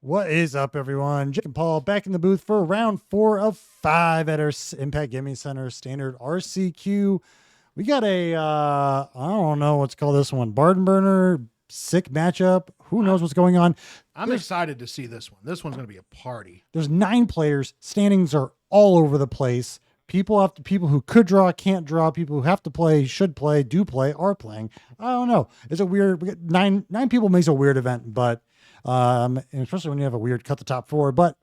What is up, everyone? Jake and Paul back in the booth for round 4 of 5 at our Impact Gaming Center Standard RCQ. We got a, I don't know what's called this one, Barn Burner, sick matchup. Who knows what's going on? I'm excited to see this one. This one's going to be a party. There's 9 players. Standings are all over the place. People who could draw, can't draw. People who have to play, should play, do play, are playing. I don't know. It's a weird. We got nine people makes a weird event, but and especially when you have a weird cut the top 4. But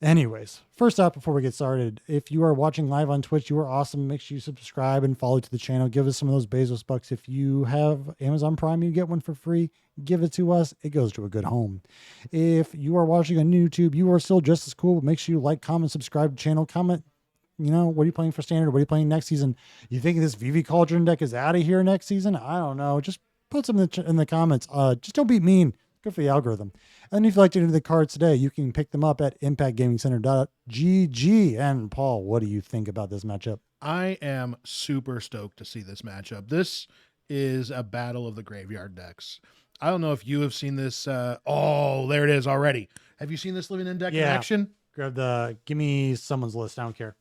anyways, first up, before we get started, if you are watching live on Twitch, you are awesome. Make sure you subscribe and follow to the channel. Give us some of those Bezos bucks. If you have Amazon Prime, you get one for free. Give it to us. It goes to a good home. If you are watching on YouTube, you are still just as cool. Make sure you like, comment, subscribe to the channel. Comment, what are you playing for Standard? What are you playing next season? You think this Vivi Cauldron deck is out of here next season? I don't know. Just put some in the comments. Just don't be mean. Good for the algorithm. And if you'd like to enter the cards today, you can pick them up at impactgamingcenter.gg. And Paul, what do you think about this matchup? I am super stoked to see this matchup. This is a battle of the graveyard decks. I don't know if you have seen this. Oh, there it is already. Have you seen this Living End deck in action? Give me someone's list. I don't care.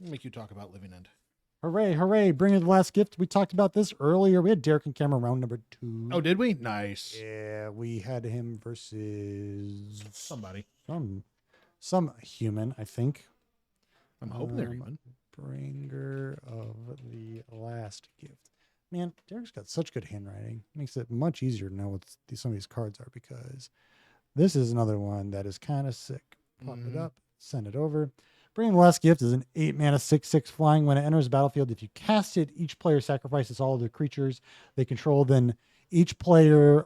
Let me make you talk about Living End. Hooray, hooray. Bring in the last gift. We talked about this earlier. We had Derek and camera round number 2. Oh, did we? Nice. Yeah, we had him versus somebody. Some human, I think. I'm hoping they're fun. Bringer of the last gift. Man, Derek's got such good handwriting. Makes it much easier to know what some of these cards are, because this is another one that is kind of sick. Pop it up, send it over. Bringing the last gift is an 8-mana 6/6 flying. When it enters the battlefield, if you cast it, each player sacrifices all of the creatures they control. Then each player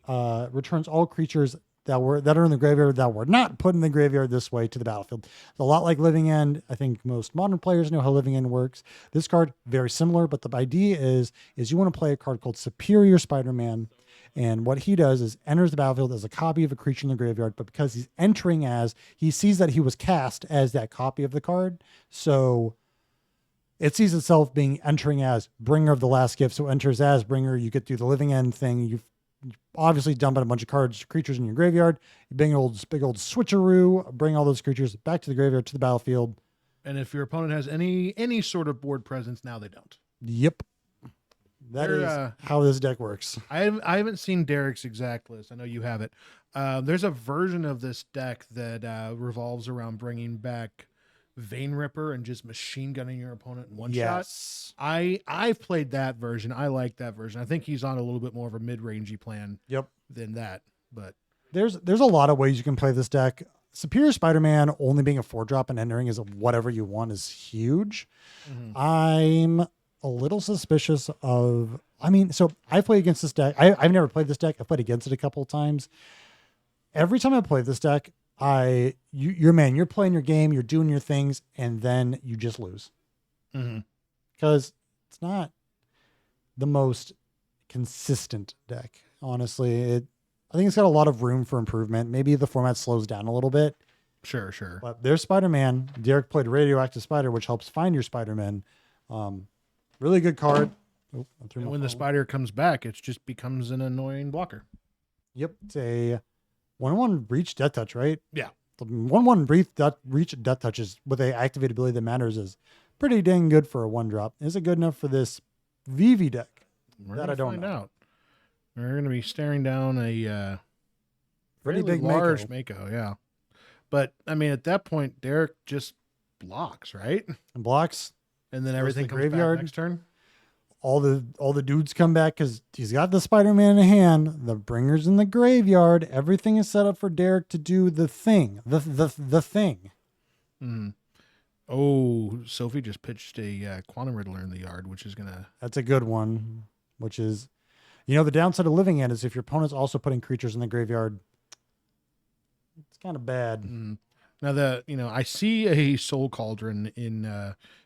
returns all creatures that are in the graveyard that were not put in the graveyard this way to the battlefield. It's a lot like Living End. I think most modern players know how Living End works. This card, very similar, but the idea is you want to play a card called Superior Spider-Man. And what he does is enters the battlefield as a copy of a creature in the graveyard, but because he's entering he sees that he was cast as that copy of the card. So it sees itself entering as Bringer of the Last Gift. So enters as Bringer. You get through the Living End thing. You obviously dump out a bunch of creatures in your graveyard. You big old switcheroo, bring all those creatures back to the graveyard, to the battlefield. And if your opponent has any sort of board presence, now they don't. Yep. That is how this deck works. I haven't seen Derek's exact list. I know you have it. There's a version of this deck that revolves around bringing back Vein Ripper and just machine gunning your opponent in one shot. I've played that version. I like that version. I think he's on a little bit more of a mid-rangey plan than that. But there's a lot of ways you can play this deck. Superior Spider-Man only being a 4-drop and entering as whatever you want is huge. I'm a little suspicious of, so I play against this deck. I've never played this deck. I've played against it a couple of times. Every time I play this deck, you're playing your game, you're doing your things, and then you just lose. Because it's not the most consistent deck, honestly. I think it's got a lot of room for improvement. Maybe the format slows down a little bit. Sure. But there's Spider-Man. Derek played Radioactive Spider, which helps find your Spider-Man. Really good card. And when the spider comes back, it just becomes an annoying blocker. Yep. It's a 1/1 Breach Death Touch, right? Yeah. The 1/1 Breach Death Touch is with the activate ability that matters is pretty dang good for a 1-drop. Is it good enough for this Vivi deck? That I don't know. We're going to be staring down a pretty big large Mako, yeah. But at that point, Derek just blocks, right? And blocks. And then everything comes back next turn. All the dudes come back because he's got the Spider-Man in hand. The Bringer's in the graveyard. Everything is set up for Derek to do the thing. The thing. Oh, Sophie just pitched a Quantum Riddler in the yard, which is gonna. That's a good one. Which is, the downside of Living End is if your opponent's also putting creatures in the graveyard, it's kind of bad. Now I see a Soul Cauldron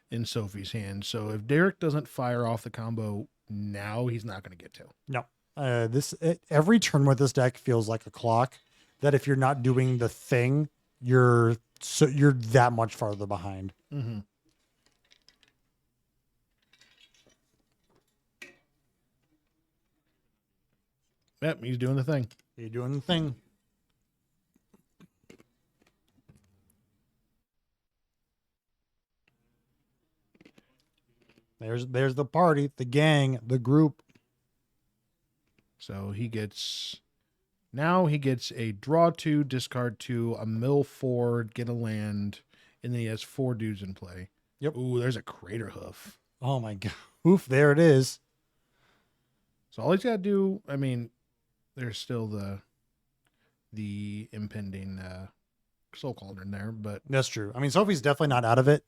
in Sophie's hand. So if Derek doesn't fire off the combo now, he's not going to get to. No. Every turn with this deck feels like a clock that if you're not doing the thing, you're that much farther behind. Yep, he's doing the thing. He's doing the thing. There's the party, the gang, the group. So he gets a draw 2, discard 2, a mill 4, get a land, and then he has 4 dudes in play. Yep. Ooh, there's a Crater Hoof. Oh my god. Oof, there it is. So all he's got to do, I mean, there's still the impending Soul Cauldron there, but That's true. I mean, Sophie's definitely not out of it.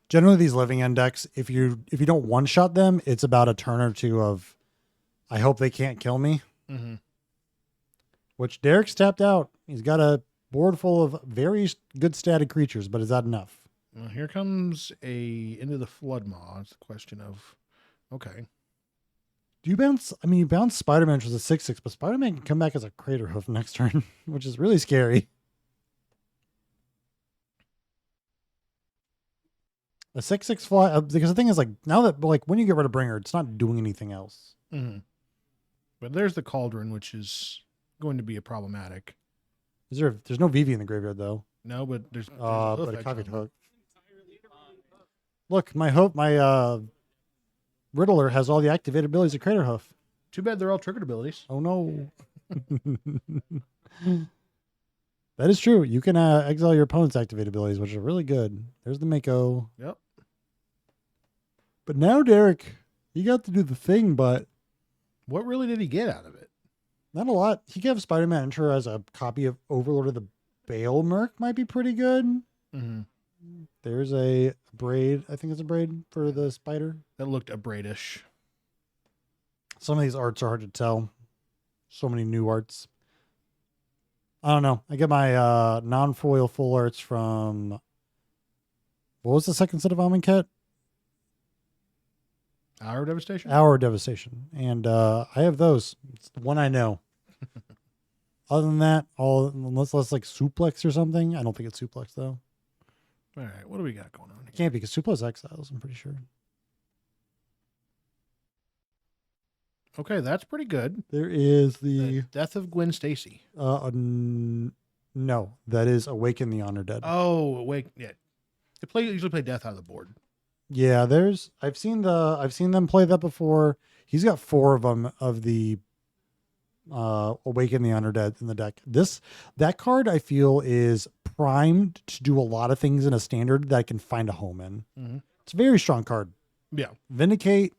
Generally, these living end decks, if you don't one shot them, it's about a turn or two of, I hope they can't kill me. mm-hmm. Which Derek's tapped out. He's got a board full of very good static creatures, but is that enough? Well, here comes a Into the Flood Maw. It's a question of, okay. Do you bounce? I mean, you bounce Spider-Man, which is a 6/6, but Spider-Man can come back as a Crater Hoof next turn, which is really scary. A 6/6 fly, because the thing is, like, now that, like, when you get rid of Bringer, it's not doing anything else. Mm-hmm. But there's the Cauldron, which is going to be a problematic. There's no Vivi in the graveyard, though. No, but there's but a copied hook. Look, my Riddler has all the activated abilities of Crater Hoof. Too bad they're all triggered abilities. Oh no. That is true. You can exile your opponent's activated abilities, which are really good. There's the Mako. Yep. But now, Derek, he got to do the thing, but what really did he get out of it? not a lot. He could have Spider-Man enter as a copy of Overlord of the Bale Merc, might be pretty good. Mm-hmm. There's a braid. I think it's a braid for the spider. That looked a braidish. Some of these arts are hard to tell. So many new arts. I don't know. I get my non-foil full arts from, what was the second set of Amonkhet? Hour Devastation? Hour Devastation. And I have those. It's the one I know. Other than that, unless like Suplex or something. I don't think it's Suplex, though. All right, what do we got going on here? It can't be, because Suplex Exiles, I'm pretty sure. Okay, that's pretty good. There is the Death of Gwen Stacy. No, that is Awaken the Honor Dead. Oh, Awake. Yeah. They usually play Death out of the board. Yeah, I've seen them play that before. He's got 4 of them of the Awaken the Undead in the deck. That card I feel is primed to do a lot of things in a standard that I can find a home in. Mm-hmm. It's a very strong card. Yeah. Vindicate,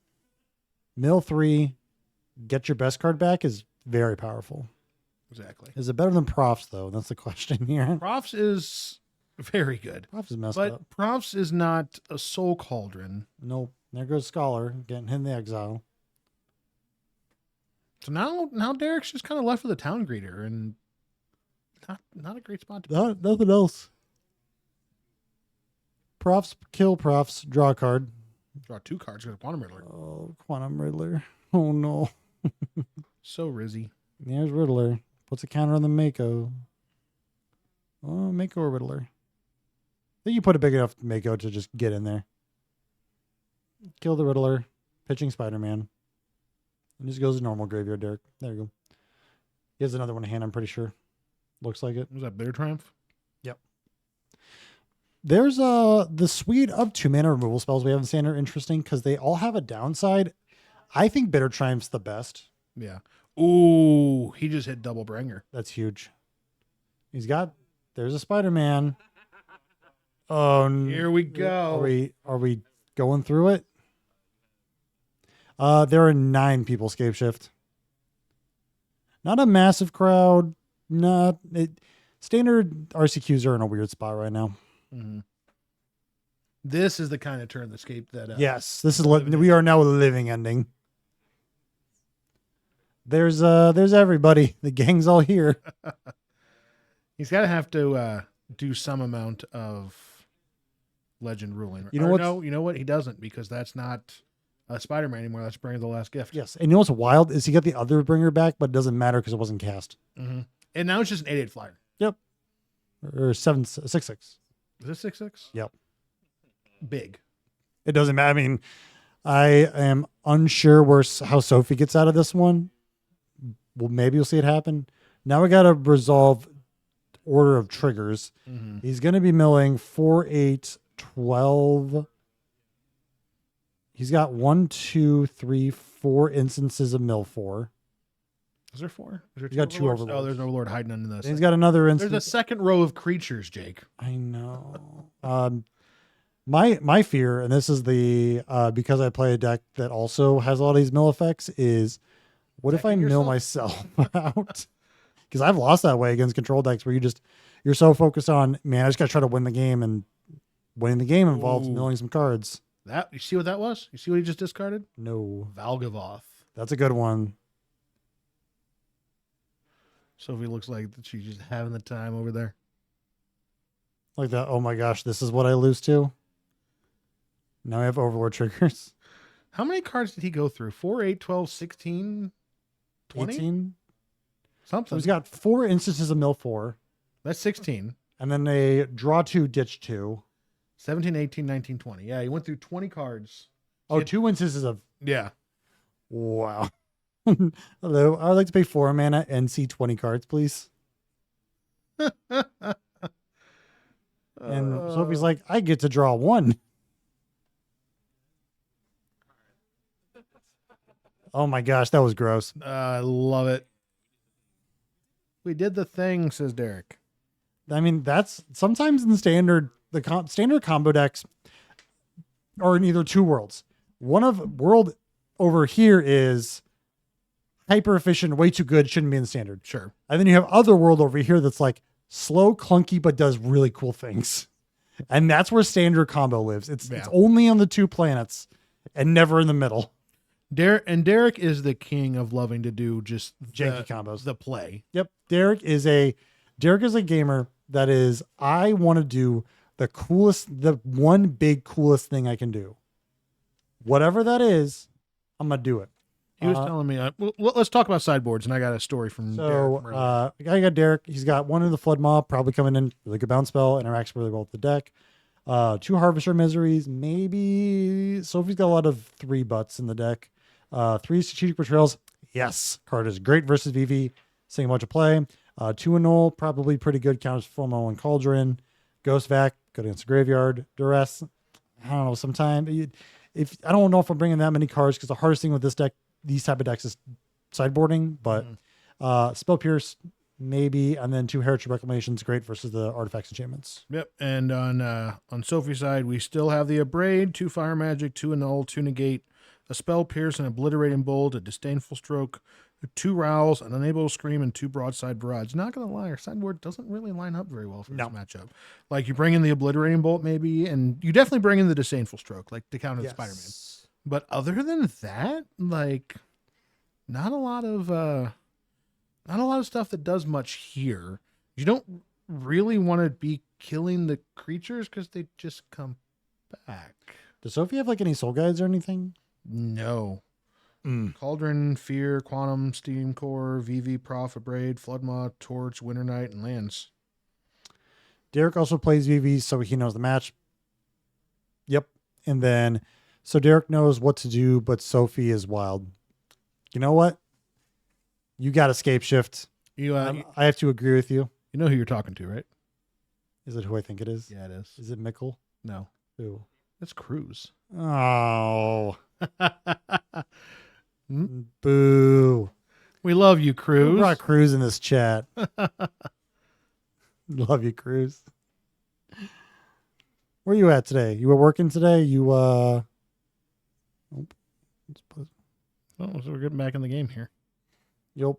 mill 3, get your best card back is very powerful. Exactly. Is it better than Profs though? That's the question here. Profs is very good. Profs is messed but up. Profs is not a Soul Cauldron. Nope. There goes Scholar getting hit in the exile. So now Derek's just kind of left with a Town Greeter and not a great spot to be. Nothing else. Profs, kill Profs, draw a card. Draw 2 cards with a Quantum Riddler. Oh, Quantum Riddler. Oh no. So Rizzy. There's Riddler. Puts a counter on the Mako. Oh, Mako or Riddler. I think you put a big enough Mako to just get in there. Kill the Riddler. Pitching Spider-Man. And just goes to normal graveyard, Derek. There you go. He has another one in hand, I'm pretty sure. Looks like it. Was that Bitter Triumph? Yep. There's the suite of 2-mana removal spells we have in Standard interesting because they all have a downside. I think Bitter Triumph's the best. Yeah. Ooh, he just hit double Bringer. That's huge. There's a Spider-Man. Oh, here we go. Are we going through it? There are 9 people scape shift. Not a massive crowd. Standard RCQs are in a weird spot right now. Mm-hmm. This is the kind of turn that yes, we are now a living ending. There's everybody. The gang's all here. He's got to have to do some amount of legend ruling. You know what? He doesn't, because that's not a Spider-Man anymore. That's Bringer the Last Gift. Yes, and you know what's wild is he got the other Bringer back, but it doesn't matter because it wasn't cast. Mm-hmm. And now it's just an 8/8 flyer. Yep. Or 6/6. Is it 6/6? Yep. Big. It doesn't matter. I mean, I am unsure how Sophie gets out of this one. Well, maybe you'll see it happen. Now we got to resolve order of triggers. Mm-hmm. He's going to be milling 4, 8, 12, He's got 1, 2, 3, 4 instances of mill 4. Is there 4? Is there He's got 2 Oh, overlords. there's an overlord hiding under this. And he's got another There's instance. a second row of creatures, Jake. I know. My fear, and this is the because I play a deck that also has all these mill effects, is what if I Decking mill yourself? myself out? Because I've lost that way against control decks where you're so focused on, man, I just got to try to win the game, and winning the game involves Ooh. milling some cards. That you see what that was? You see what he just discarded? No, Valgavoth. that's a good one. Sophie looks like she's just having the time over there. Like that. Oh my gosh, this is what I lose to. Now I have overlord triggers. How many cards did he go through? 4, 8, 12, 16, 20? 18. Something. So he's got 4 instances of mill 4. That's 16. And then they draw 2, ditch 2. 17, 18, 19, 20. Yeah, he went through 20 cards. Oh, 2 instances of. Yeah. Wow. Hello. I would like to pay 4 mana and see 20 cards, please. And Sophie's like, I get to draw 1. Oh my gosh, that was gross. I love it. We did the thing, says Derek. I mean, that's sometimes in standard, standard combo decks are in either 2 worlds. One of world over here is hyper efficient, way too good, shouldn't be in standard. Sure. And then you have other world over here that's like slow, clunky, but does really cool things. And that's where standard combo lives. It's only on the 2 planets and never in the middle. Derek is the king of loving to do just Janky combos. The play. Yep. Derek is a gamer that is, I want to do the one big coolest thing I can do. Whatever that is, I'm going to do it. He was telling me, let's talk about sideboards, and I got a story from Derek. I got Derek. He's got 1 in the Flood Mob, probably coming in, really good bounce spell, interacts really well with the deck. 2 Harvester Miseries, maybe. Sophie's got a lot of 3 butts in the deck. 3 Strategic Betrayals, yes. Card is great versus Vivi, seeing a bunch of play. 2 Annul, probably pretty good, counters FOMO and Cauldron. Ghost Vac, good against the Graveyard. Duress, I don't know, sometime. I don't know if I'm bringing that many cards, because the hardest thing with this deck, these type of decks, is sideboarding, but Spell Pierce, maybe, and then 2 Heritage Reclamations, great versus the Artifacts Enchantments. Yep, and on Sophie's side, we still have the Abrade, 2 Fire Magic, 2 Annul, 2 Negate, a Spell Pierce, an Obliterating Bolt, a Disdainful Stroke, 2 Rowls, an Unable to Scream, and 2 Broadside Barrage. Not going to lie, our sideboard doesn't really line up very well for this matchup. Like, you bring in the Obliterating Bolt, maybe, and you definitely bring in the Disdainful Stroke, like, to counter the Spider-Man. But other than that, like, not a lot of stuff that does much here. You don't really want to be killing the creatures because they just come back. Does Sophie have like any soul guides or anything? No. Cauldron, Fear, Quantum, Steam Core, Vivi, Prof, Abrade, Floodmaw, Torch, Winter Knight, and Lands. Derek also plays Vivi, so he knows the match. Yep. And then, so Derek knows what to do, but Sophie is wild. You know what? You got Escape Shift. I have to agree with you. You know who you're talking to, right? Is it who I think it is? Yeah, it is. Is it Mickle? No. Who? It's Cruz. Oh. Boo. We love you, Cruz. Who brought Cruz in this chat? Love you, Cruz. Where you at today? You were working today? You Oh, so we're getting back in the game here. Yep.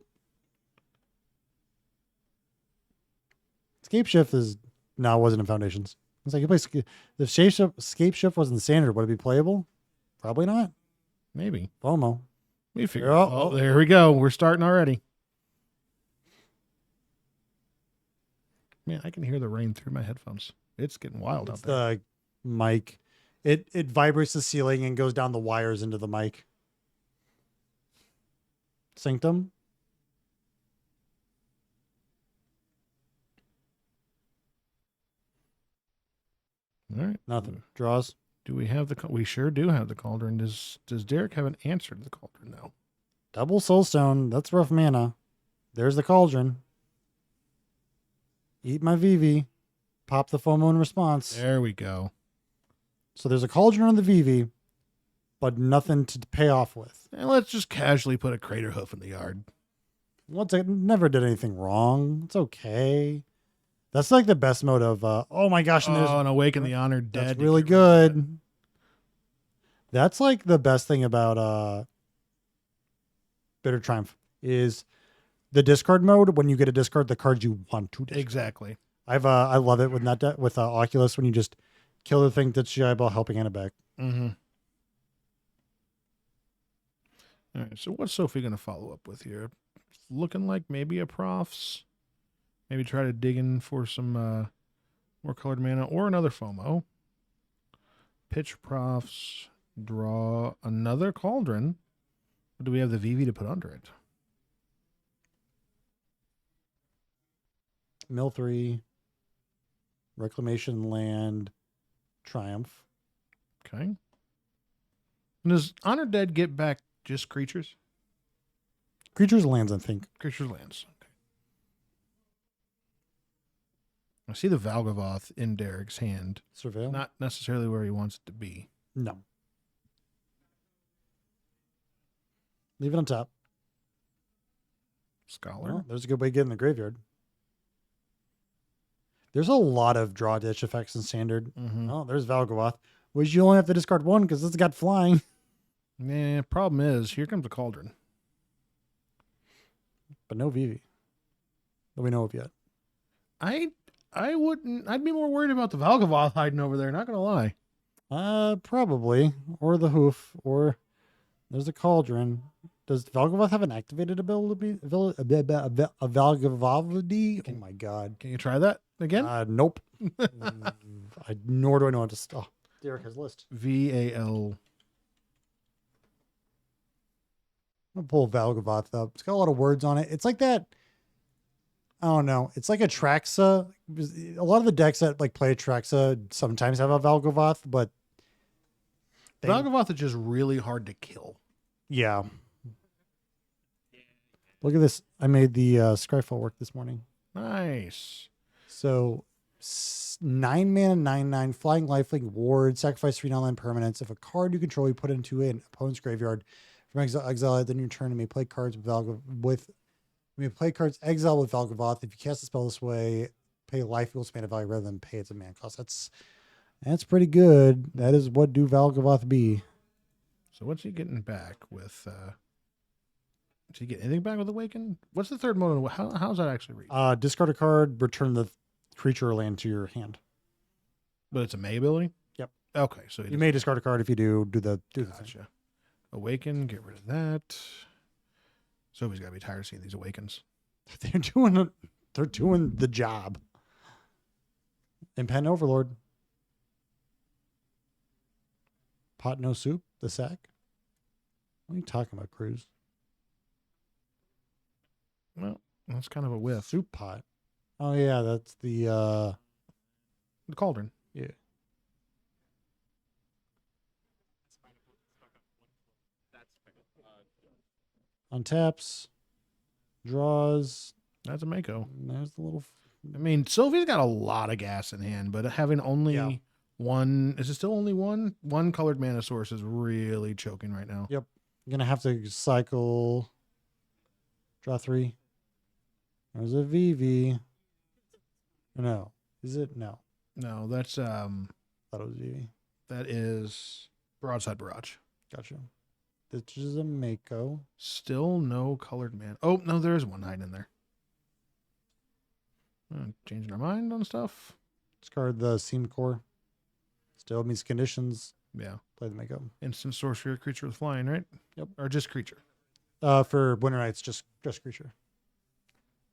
Escape Shift wasn't in Foundations. It's like, if Escape Shift wasn't standard, would it be playable? Probably not. Maybe. FOMO. We figure. Oh, there we go. We're starting already. Man, I can hear the rain through my headphones. It's getting wild out there. The mic. It vibrates the ceiling and goes down the wires into the mic. Sanctum. All right. Nothing. Draws. Do we have we sure do have the Cauldron. Does Derek have an answer to the Cauldron now? Double Soulstone. That's rough mana. There's the Cauldron. Eat my Vivi. Pop the FOMO in response. There we go. So there's a Cauldron on the Vivi. but nothing to pay off with. And let's just casually put a crater hoof in the yard. Never did anything wrong. It's okay. That's like the best mode of, oh my gosh. And And Awaken the Honored Dead. that's really good. That's like the best thing about Bitter Triumph is the discard mode. When you get a discard, the cards you want to discard. Exactly. I love it with that with Oculus when you just kill the thing that's your eyeball, helping Anna back. Mm-hmm. All right. So what's Sophie going to follow up with here? Looking like maybe a Profs. Maybe try to dig in for some more colored mana or another FOMO. Pitch Profs. Draw another Cauldron. Or do we have the Vivi to put under it? Mill 3. Reclamation Land. Triumph. Okay. And does Honored Dead get back just creatures? Creatures and lands, I think. Creatures lands. Okay. I see the Valgavoth in Derek's hand. Surveil? Not necessarily where he wants it to be. No. Leave it on top. Scholar. Well, there's a good way to get in the graveyard. There's a lot of draw ditch effects in Standard. Mm-hmm. Oh, there's Valgavoth, which you only have to discard one because it's got flying. Yeah, problem is, here comes a Cauldron. But no Vivi that we know of yet. I'd be more worried about the Valgavoth hiding over there, not gonna lie. Probably. Or the Hoof, or there's a Cauldron. Does Valgavoth have an activated ability? A Valgavoth? Oh my god. Can you try that again? Nope. Nor do I know how to stop. Derek has a list. VAL. I'm gonna pull Valgavoth up. It's got a lot of words on it. It's like that. I don't know. It's like a Traxa. A lot of the decks that like play Traxa sometimes have a Valgavoth, but Valgavoth is just really hard to kill. Yeah. Look at this. I made the Scryfall work this morning. Nice. So 9 mana, 9/9, flying lifelink ward, sacrifice 3 non-land permanents. If a card you control, you put into an opponent's graveyard from exile, then you turn and may play cards with exile with Valgavoth. If you cast a spell this way, pay life equals mana value rather than pay its a mana cost. That's pretty good. That is what do Valgavoth be. So what's he getting back with? Did he get anything back with Awaken? What's the third mode? How's that actually read? Discard a card, return the creature or land to your hand. But it's a May ability? Yep. Okay, so you may discard a card if you do the thing. Gotcha. Awaken, get rid of that. Sophie's got to be tired of seeing these Awakens. They're doing the job. Impen Overlord. Pot no soup, the sack. What are you talking about, Cruz? Well, that's kind of a whiff. Soup pot. Oh yeah, that's the Cauldron. Yeah. Untaps. Draws. That's a Mako. There's the little. I mean, Sophie's got a lot of gas in hand, but having only one, is it still only one? One colored mana source is really choking right now. Yep. I'm going to have to cycle. Draw 3. There's a Vivi. No. Is it? No. No, that's Thought it was Vivi. that is Broadside Barrage. Gotcha. This is a Mako. Still no colored mana. Oh, no, there is one hiding in there. Changing our mind on stuff. Discard the Seam Core. Still meets conditions. Yeah. Play the Mako. Instant sorcery, creature with flying, right? Yep. Or just creature. For Winter Nights, just creature.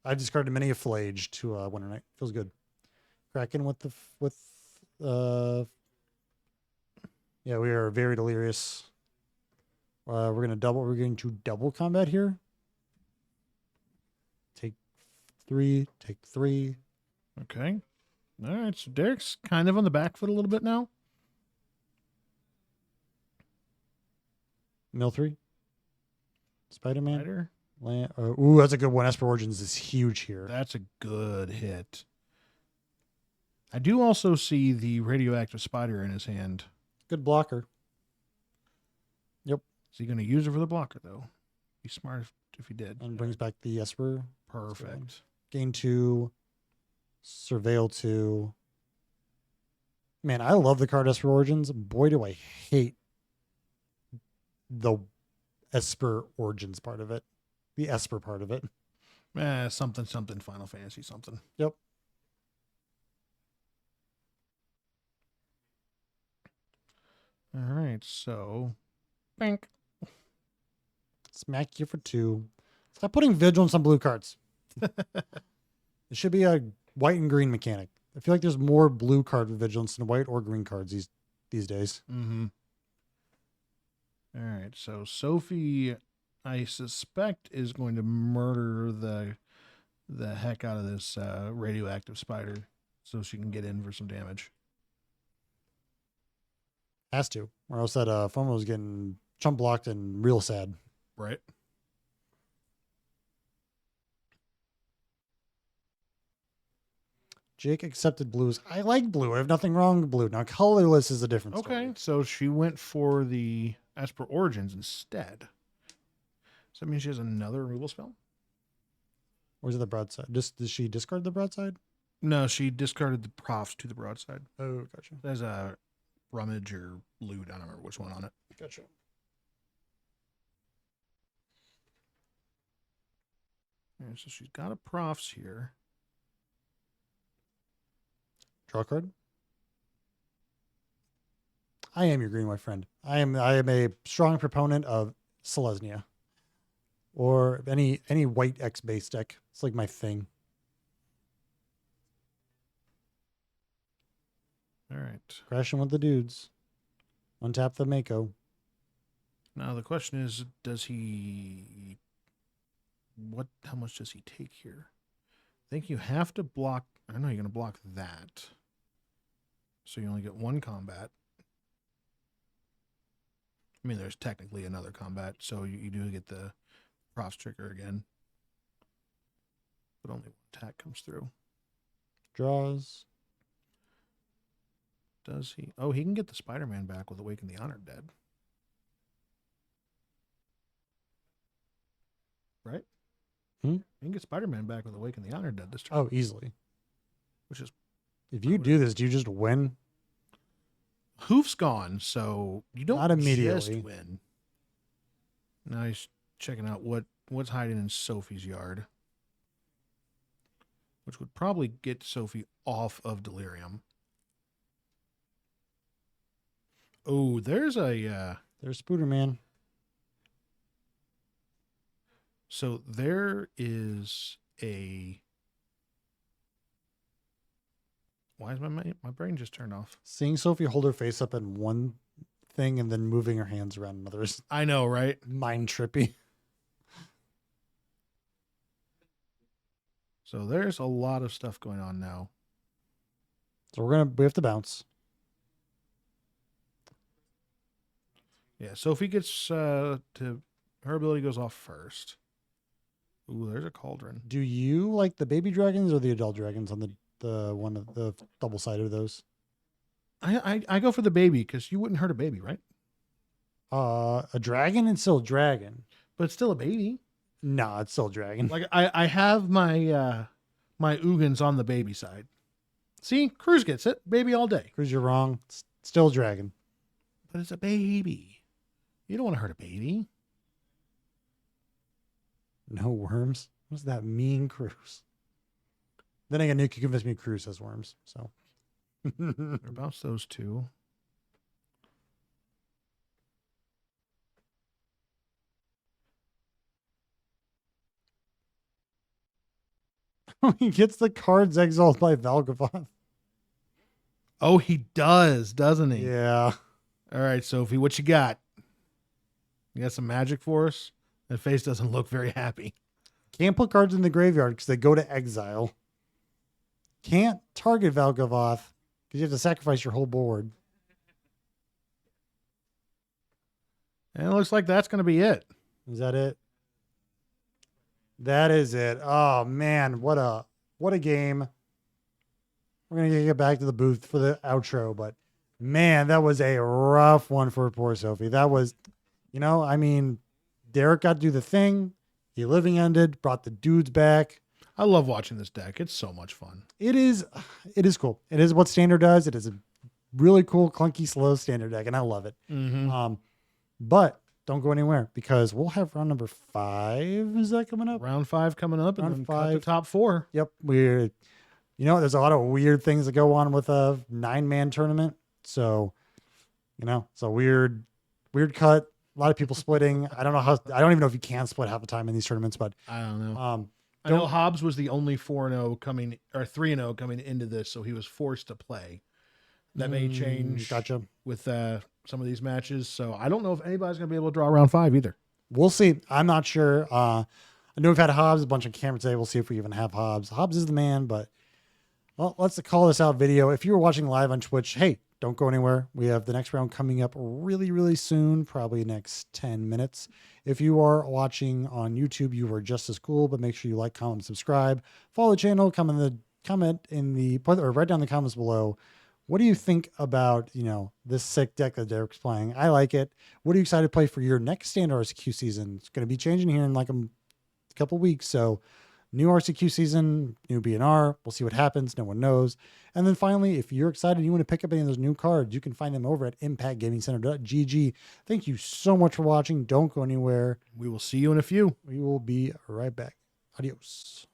I discarded many a Flage to Winter Night. Feels good. Kraken yeah, we are very delirious. We're going to double combat here. Take 3. Okay. All right. So Derek's kind of on the back foot a little bit now. Mill 3. Spider-Man. Spider. Ooh, that's a good one. Esper Origins is huge here. That's a good hit. I do also see the radioactive spider in his hand. Good blocker. Yep. Is he going to use it for the blocker, though? Be smart if he did. And brings back the Esper. Perfect. Gain 2. Surveil 2. Man, I love the card Esper Origins. Boy, do I hate the Esper Origins part of it. The Esper part of it. Something Final Fantasy something. Yep. All right, so bank. Smack you for 2. Stop putting vigilance on blue cards. It should be a white and green mechanic. I feel like there's more blue card with vigilance than white or green cards these days. Mm-hmm. All right, so Sophie, I suspect, is going to murder the heck out of this radioactive spider so she can get in for some damage. Has to, or else that FOMO is getting chump blocked and real sad. Right. Jake accepted blues. I like blue. I have nothing wrong with blue. Now, colorless is a different story. Okay, so she went for the Esper Origins instead. Does that mean she has another removal spell? Or is it the broadside? Does she discard the broadside? No, she discarded the profs to the broadside. Oh, gotcha. There's a rummage or loot. I don't remember which one on it. Gotcha. Yeah, so she's got a profs here. Draw a card. I am your green white friend. I am a strong proponent of Selesnya. Or any white X base deck. It's like my thing. All right. Crashing with the dudes. Untap the Mako. Now the question is, does he how much does he take here? I think you have to block. I know you're going to block that. So you only get one combat. I mean, there's technically another combat, so you do get the profs trigger again. But only one attack comes through. Draws. Does he? Oh, he can get the Spider-Man back with Awaken the Honored Dead. Right? Hmm? You can get Spider-Man back with Awaken the Honored Dead this turn. Oh, easily. Which is... If you do this, do you just win? Hoof's gone, so you don't Not immediately. just win. Now he's checking out what's hiding in Sophie's yard. Which would probably get Sophie off of Delirium. Oh, there's Spooderman. So there is a... Why is my brain just turned off? Seeing Sophie hold her face up in one thing and then moving her hands around another is I know, right? mind trippy. So there's a lot of stuff going on now. So we have to bounce. Yeah, Sophie gets her ability goes off first. Ooh, there's a cauldron. Do you like the baby dragons or the adult dragons on the one of the double sided of those? I go for the baby because you wouldn't hurt a baby, right? A dragon and still a dragon. But it's still a baby. Nah, it's still a dragon. Like I have my my Ugins on the baby side. See, Cruz gets it. Baby all day. Cruz, you're wrong. It's still a dragon. But it's a baby. You don't want to hurt a baby. No worms? What does that mean, Cruz? Then again, Nick, you convinced me Cruz has worms. So. About those two. He gets the cards exiled by Valgavoth. Oh, he does, doesn't he? Yeah. All right, Sophie, what you got? You got some magic for us? That face doesn't look very happy. Can't put cards in the graveyard because they go to exile. Can't target Valgavoth because you have to sacrifice your whole board. And it looks like that's going to be it. Is that it? That is it. Oh man, what a game. We're going to get back to the booth for the outro, but man, that was a rough one for poor Sophie. That was You know, I mean, Derek got to do the thing. He living ended, brought the dudes back. I love watching this deck. It's so much fun. It is cool. It is what Standard does. It is a really cool, clunky, slow Standard deck, and I love it. Mm-hmm. But don't go anywhere because we'll have round number 5. Is that coming up? Round 5 coming up, and Round then 5. cut the top 4. Yep. There's a lot of weird things that go on with a 9-man tournament. So, it's a weird cut. A lot of people splitting. I don't even know if you can split half the time in these tournaments, but I don't know. I know Hobbs was the only 4-0 coming, or 3-0 coming into this, so he was forced to play. That may change with some of these matches. So I don't know if anybody's going to be able to draw round 5 either. We'll see. I'm not sure. I know we've had Hobbs a bunch on camera today. We'll see if we even have Hobbs. Hobbs is the man, but let's call this out video. If you were watching live on Twitch, hey, don't go anywhere. We have the next round coming up really, really soon, probably next 10 minutes. If you are watching on YouTube, you are just as cool, but make sure you like, comment, and subscribe. Follow the channel, comment in the, or write down in the comments below. What do you think about, this sick deck that Derek's playing? I like it. What are you excited to play for your next Standard RCQ season? It's going to be changing here in like a couple weeks. So new RCQ season, new BNR. We'll see what happens. No one knows. And then finally, if you're excited and you want to pick up any of those new cards, you can find them over at impactgamingcenter.gg. Thank you so much for watching. Don't go anywhere. We will see you in a few. We will be right back. Adios.